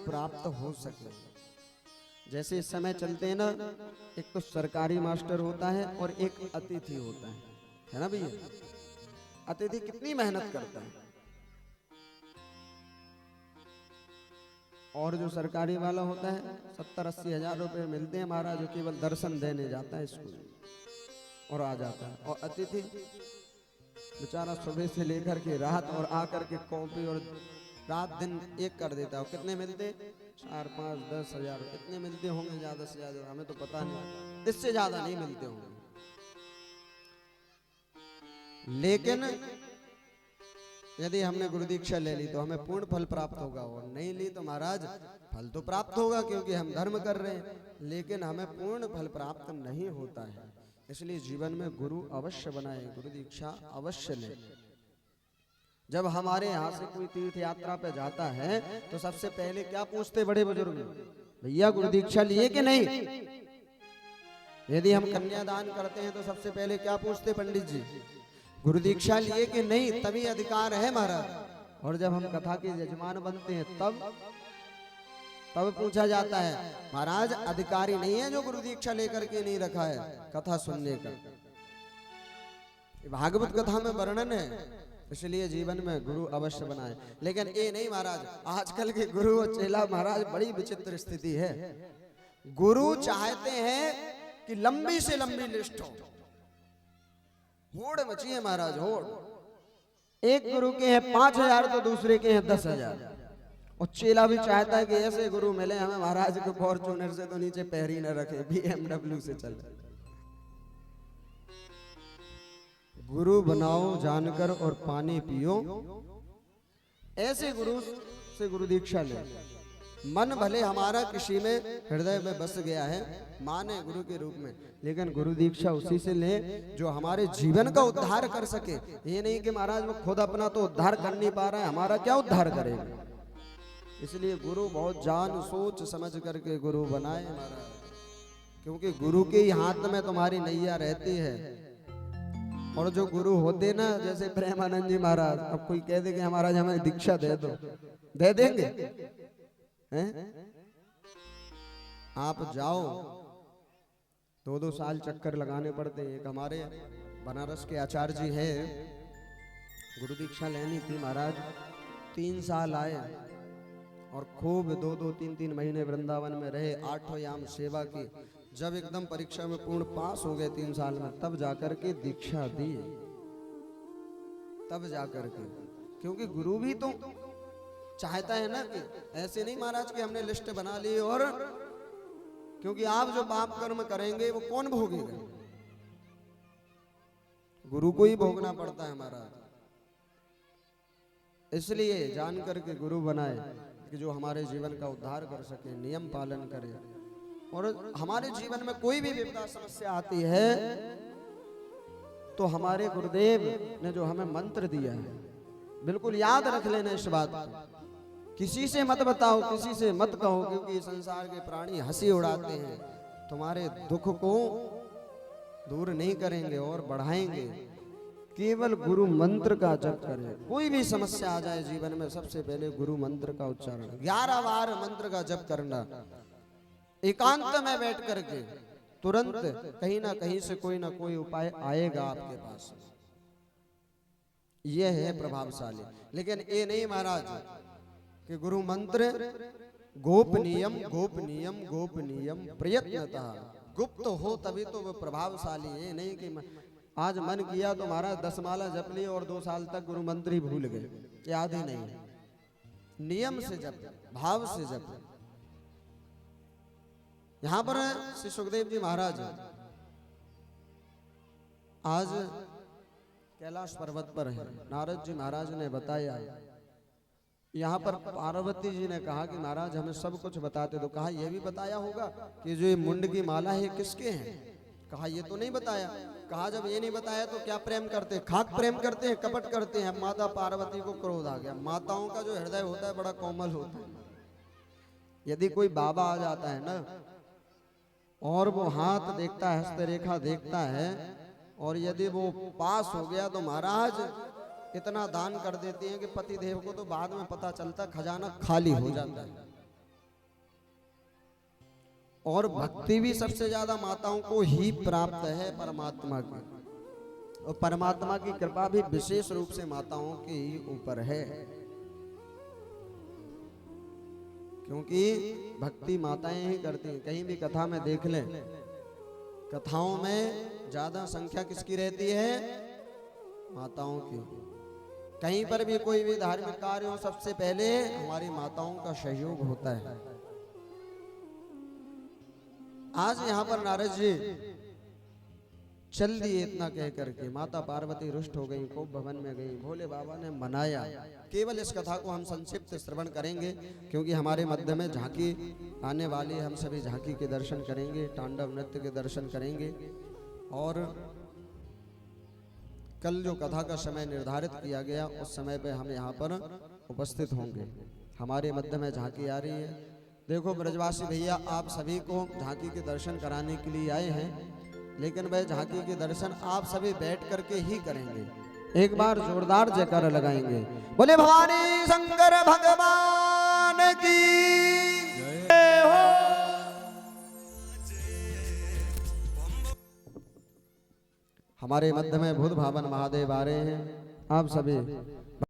प्राप्त हो सके। जैसे इस समय चलते हैं ना, एक तो सरकारी मास्टर होता है और एक अतिथि होता है ना भैया। अतिथि कितनी मेहनत करता है, और जो सरकारी वाला होता है 70-80 हजार रुपए मिलते हैं महाराज, जो केवल दर्शन देने जाता है स्कूल और आ जाता है। और अतिथि बेचारा सुबह से लेकर के रात और आकर के कॉपी और रात दिन एक कर देता है। कितने मिलते? 4, 5, 10 हजार इतने मिलते होंगे, ज्यादा से ज्यादा, हमें तो पता नहीं, इससे ज्यादा नहीं मिलते होंगे। लेकिन यदि हमने गुरु दीक्षा ले ली तो हमें पूर्ण फल प्राप्त होगा, और नहीं ली तो महाराज फल तो प्राप्त होगा क्योंकि हम धर्म कर रहे हैं, लेकिन हमें पूर्ण फल प्राप्त नहीं होता है। इसलिए जीवन में गुरु अवश्य बनाए, गुरु दीक्षा अवश्य ले। जब हमारे यहाँ से कोई तीर्थ यात्रा पे जाता है तो सबसे पहले क्या पूछते बड़े बुजुर्ग, भैया गुरु दीक्षा लिए कि नहीं? यदि हम कन्यादान करते हैं तो सबसे पहले क्या पूछते पंडित जी, गुरु दीक्षा लिए कि नहीं, तभी अधिकार है महाराज। और जब हम कथा के यजमान बनते हैं तब पूछा जाता है, महाराज अधिकारी नहीं है जो गुरु दीक्षा लेकर के नहीं रखा है कथा सुनने का। भागवत कथा में वर्णन है, इसलिए जीवन में गुरु अवश्य बनाए। लेकिन ये नहीं महाराज, आजकल के गुरु और चेला महाराज बड़ी विचित्र स्थिति है। गुरु चाहते हैं कि लंबी से लंबी लिस्ट हो, होड़ मची है महाराज, होड़। एक गुरु के हैं 5000 तो दूसरे के हैं 10,000। और चेला भी चाहता है कि ऐसे गुरु मिले हमें महाराज को, फॉर्च्यूनर से तो नीचे पैर ही न रखे, BMW से चले। गुरु बनाओ जानकर और पानी पियो, ऐसे गुरु से गुरु दीक्षा ले। मन भले हमारा किसी में हृदय में बस गया है, माने गुरु के रूप में, लेकिन गुरु दीक्षा उसी से ले जो हमारे जीवन का उद्धार कर सके। ये नहीं कि महाराज वो खुद अपना तो उद्धार कर नहीं पा रहा है, हमारा क्या उद्धार करेगा। इसलिए गुरु बहुत जान सोच समझ करके गुरु बनाए महाराज, क्योंकि गुरु के ही हाथ में तुम्हारी नैया रहती है। और जो गुरु होते ना, जैसे प्रेमानंद जी महाराज, अब कोई कह दे कि महाराज हमें दीक्षा दे दो, दे देंगे हैं? आप जाओ, 2-2 साल चक्कर लगाने पड़ते हैं। एक हमारे बनारस के आचार्य जी है, गुरु दीक्षा लेनी थी महाराज, 3 साल आए और खूब 2-2, 3-3 महीने वृंदावन में रहे, 8 याम सेवा की। जब एकदम परीक्षा में पूर्ण पास हो गए 3 साल में, तब जाकर के दीक्षा दी, तब जाकर के। क्योंकि गुरु भी तो चाहता है ना कि ऐसे नहीं महाराज कि हमने लिस्ट बना ली, और क्योंकि आप जो पाप कर्म करेंगे वो कौन भोगेगा, गुरु को ही भोगना पड़ता है महाराज। इसलिए जान करके गुरु बनाए कि जो हमारे जीवन का उद्धार कर सके, नियम पालन करे। और हमारे जीवन में कोई भी विपदा समस्या आती है तो हमारे गुरुदेव ने जो हमें मंत्र दिया है, बिल्कुल याद रख लेना इस बात को। किसी से मत बताओ, किसी से मत कहो, क्योंकि संसार के प्राणी हंसी उड़ाते हैं, तुम्हारे दुख को दूर नहीं करेंगे और बढ़ाएंगे। केवल गुरु मंत्र का जप करें। कोई भी समस्या आ जाए जीवन में, सबसे पहले गुरु मंत्र का उच्चारण, 11 बार मंत्र का जप करना, एकांत में बैठ करके। तुरंत कहीं ना कहीं से कोई ना कोई उपाय आएगा आपके पास, यह है प्रभावशाली। लेकिन ये नहीं महाराज कि गुरु मंत्र गोपनीयम गोपनीयम गोपनीयम प्रयत्नतः, गुप्त हो तभी तो वो प्रभावशाली है। ये नहीं कि आज मन किया तो महाराज 10 माला जप ली और 2 साल तक गुरु मंत्र ही भूल गए, याद ही नहीं। नियम से जप, भाव से जप। यहाँ पर श्री सुखदेव जी महाराज आज कैलाश पर्वत पर है। नारद जी महाराज ने बताया, यहाँ पर पार्वती जी ने कहा कि महाराज हमें सब कुछ बताते, तो कहा यह भी बताया होगा कि जो ये मुंड की माला है किसके हैं? कहा ये तो नहीं बताया। कहा जब ये नहीं बताया तो क्या प्रेम करते हैं? खाक प्रेम करते हैं, कपट करते हैं। माता पार्वती को क्रोध आ गया। माताओं का जो हृदय होता है बड़ा कोमल होता है। यदि कोई बाबा आ जाता है ना और वो हाथ देखता है, हस्तरेखा देखता है, और यदि वो पास हो गया तो महाराज इतना दान कर देती हैं कि पति देव को तो बाद में पता चलता खजाना खाली हो जाता है। और भक्ति भी सबसे ज्यादा माताओं को ही प्राप्त है परमात्मा की, और परमात्मा की कृपा भी विशेष रूप से माताओं के ही ऊपर है, क्योंकि भक्ति माताएं ही करती हैं। कहीं भी कथा में देख लें, कथाओं में ज्यादा संख्या किसकी रहती है? माताओं की। कहीं पर भी कोई भी धार्मिक कार्य हो, सबसे पहले हमारी माताओं का सहयोग होता है। आज यहाँ पर नारद जी चल दिए इतना कह करके, माता पार्वती रुष्ट हो गई, कोप भवन में गई, भोले बाबा ने मनाया। केवल इस कथा को हम संक्षिप्त श्रवण करेंगे, क्योंकि हमारे मध्य में झांकी आने वाली, हम सभी झांकी के दर्शन करेंगे, तांडव नृत्य के दर्शन करेंगे, और कल जो कथा का समय निर्धारित किया गया उस समय पे हम यहाँ पर उपस्थित होंगे। हमारे मध्य में झांकी आ रही है। देखो ब्रजवासी भैया, आप सभी को झांकी के दर्शन कराने के लिए आए हैं, लेकिन वह झांकी के दर्शन आप सभी बैठ करके ही करेंगे। एक बार जोरदार जयकारा लगाएंगे, बोले भवानी शंकर भगवान की जय हो। हमारे मध्य में भूत भावन महादेव आ रहे हैं। आप सभी